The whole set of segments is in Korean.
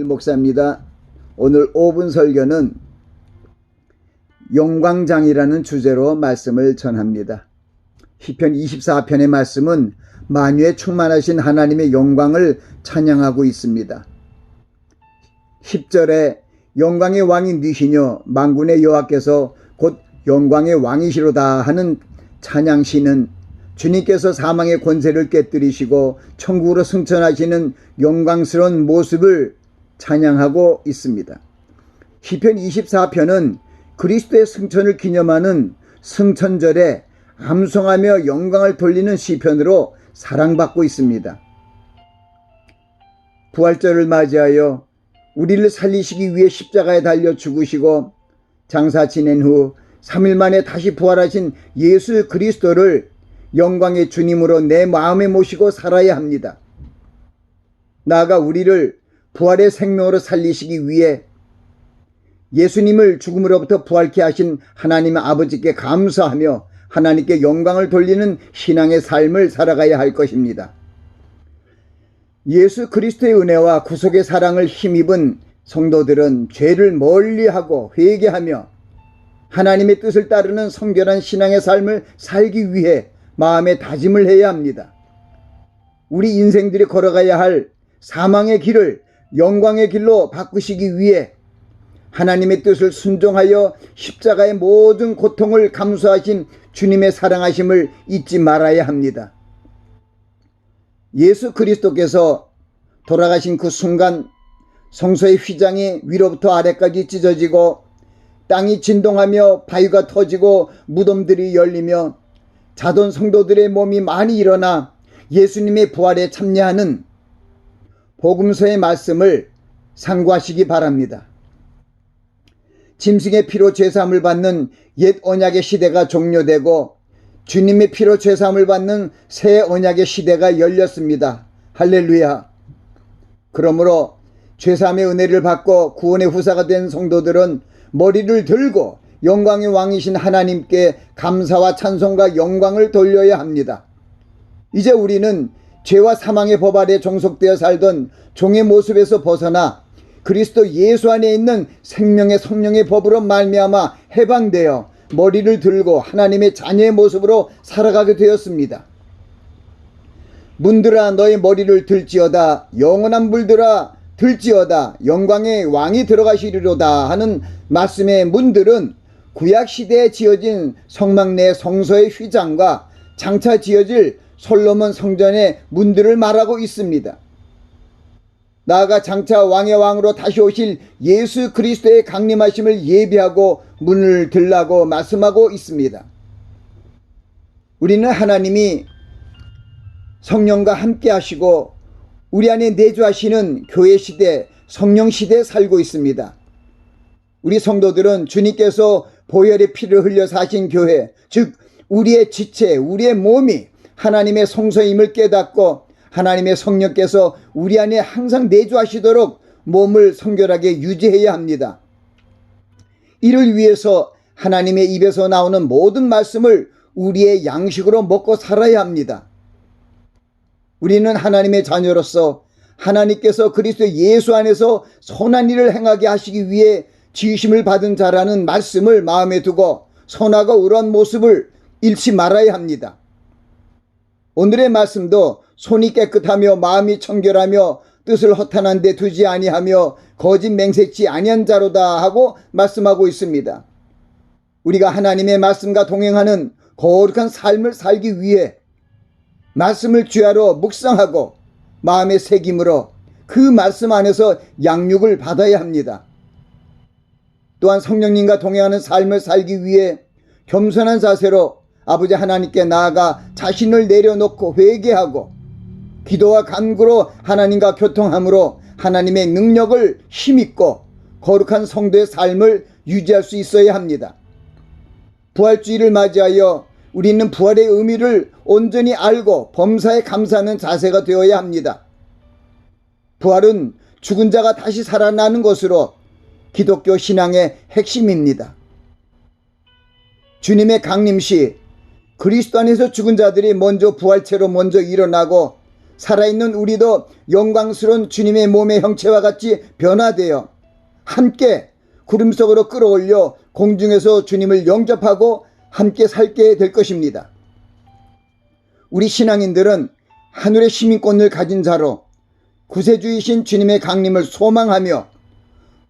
목사입니다. 오늘 5분 설교는 영광장이라는 주제로 말씀을 전합니다. 시편 24편의 말씀은 만유에 충만하신 하나님의 영광을 찬양하고 있습니다. 10절에 영광의 왕이 니시뇨 만군의 여호와께서 곧 영광의 왕이시로다 하는 찬양시는 주님께서 사망의 권세를 깨뜨리시고 천국으로 승천하시는 영광스러운 모습을 찬양하고 있습니다. 시편 24편은 그리스도의 승천을 기념하는 승천절에 암송하며 영광을 돌리는 시편으로 사랑받고 있습니다. 부활절을 맞이하여 우리를 살리시기 위해 십자가에 달려 죽으시고 장사 지낸 후 3일 만에 다시 부활하신 예수 그리스도를 영광의 주님으로 내 마음에 모시고 살아야 합니다. 나아가 우리를 부활의 생명으로 살리시기 위해 예수님을 죽음으로부터 부활케 하신 하나님 아버지께 감사하며 하나님께 영광을 돌리는 신앙의 삶을 살아가야 할 것입니다. 예수 그리스도의 은혜와 구속의 사랑을 힘입은 성도들은 죄를 멀리하고 회개하며 하나님의 뜻을 따르는 성결한 신앙의 삶을 살기 위해 마음의 다짐을 해야 합니다. 우리 인생들이 걸어가야 할 사망의 길을 영광의 길로 바꾸시기 위해 하나님의 뜻을 순종하여 십자가의 모든 고통을 감수하신 주님의 사랑하심을 잊지 말아야 합니다. 예수 그리스도께서 돌아가신 그 순간 성소의 휘장이 위로부터 아래까지 찢어지고 땅이 진동하며 바위가 터지고 무덤들이 열리며 자돈 성도들의 몸이 많이 일어나 예수님의 부활에 참여하는 복음서의 말씀을 상고하시기 바랍니다. 짐승의 피로 죄사함을 받는 옛 언약의 시대가 종료되고 주님의 피로 죄사함을 받는 새 언약의 시대가 열렸습니다. 할렐루야. 그러므로 죄사함의 은혜를 받고 구원의 후사가 된 성도들은 머리를 들고 영광의 왕이신 하나님께 감사와 찬송과 영광을 돌려야 합니다. 이제 우리는 죄와 사망의 법 아래 종속되어 살던 종의 모습에서 벗어나 그리스도 예수 안에 있는 생명의 성령의 법으로 말미암아 해방되어 머리를 들고 하나님의 자녀의 모습으로 살아가게 되었습니다. 문들아 너의 머리를 들지어다 영원한 물들아 들지어다 영광의 왕이 들어가시리로다 하는 말씀의 문들은 구약시대에 지어진 성막 내 성소의 휘장과 장차 지어질 솔로몬 성전의 문들을 말하고 있습니다. 나아가 장차 왕의 왕으로 다시 오실 예수 그리스도의 강림하심을 예비하고 문을 들라고 말씀하고 있습니다. 우리는 하나님이 성령과 함께 하시고 우리 안에 내주하시는 교회 시대, 성령 시대에 살고 있습니다. 우리 성도들은 주님께서 보혈의 피를 흘려 사신 교회, 즉 우리의 지체, 우리의 몸이 하나님의 성소임을 깨닫고 하나님의 성령께서 우리 안에 항상 내주하시도록 몸을 성결하게 유지해야 합니다. 이를 위해서 하나님의 입에서 나오는 모든 말씀을 우리의 양식으로 먹고 살아야 합니다. 우리는 하나님의 자녀로서 하나님께서 그리스도 예수 안에서 선한 일을 행하게 하시기 위해 지으심을 받은 자라는 말씀을 마음에 두고 선하고 의로운 모습을 잃지 말아야 합니다. 오늘의 말씀도 손이 깨끗하며 마음이 청결하며 뜻을 허탄한 데 두지 아니하며 거짓 맹세치 아니한 자로다 하고 말씀하고 있습니다. 우리가 하나님의 말씀과 동행하는 거룩한 삶을 살기 위해 말씀을 주야로 묵상하고 마음의 새김으로 그 말씀 안에서 양육을 받아야 합니다. 또한 성령님과 동행하는 삶을 살기 위해 겸손한 자세로 아버지 하나님께 나아가 자신을 내려놓고 회개하고 기도와 간구로 하나님과 교통함으로 하나님의 능력을 힘입고 거룩한 성도의 삶을 유지할 수 있어야 합니다. 부활주의를 맞이하여 우리는 부활의 의미를 온전히 알고 범사에 감사하는 자세가 되어야 합니다. 부활은 죽은 자가 다시 살아나는 것으로 기독교 신앙의 핵심입니다. 주님의 강림시 그리스도 안에서 죽은 자들이 먼저 부활체로 먼저 일어나고 살아있는 우리도 영광스러운 주님의 몸의 형체와 같이 변화되어 함께 구름 속으로 끌어올려 공중에서 주님을 영접하고 함께 살게 될 것입니다. 우리 신앙인들은 하늘의 시민권을 가진 자로 구세주이신 주님의 강림을 소망하며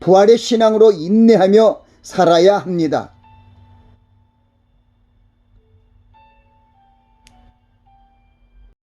부활의 신앙으로 인내하며 살아야 합니다.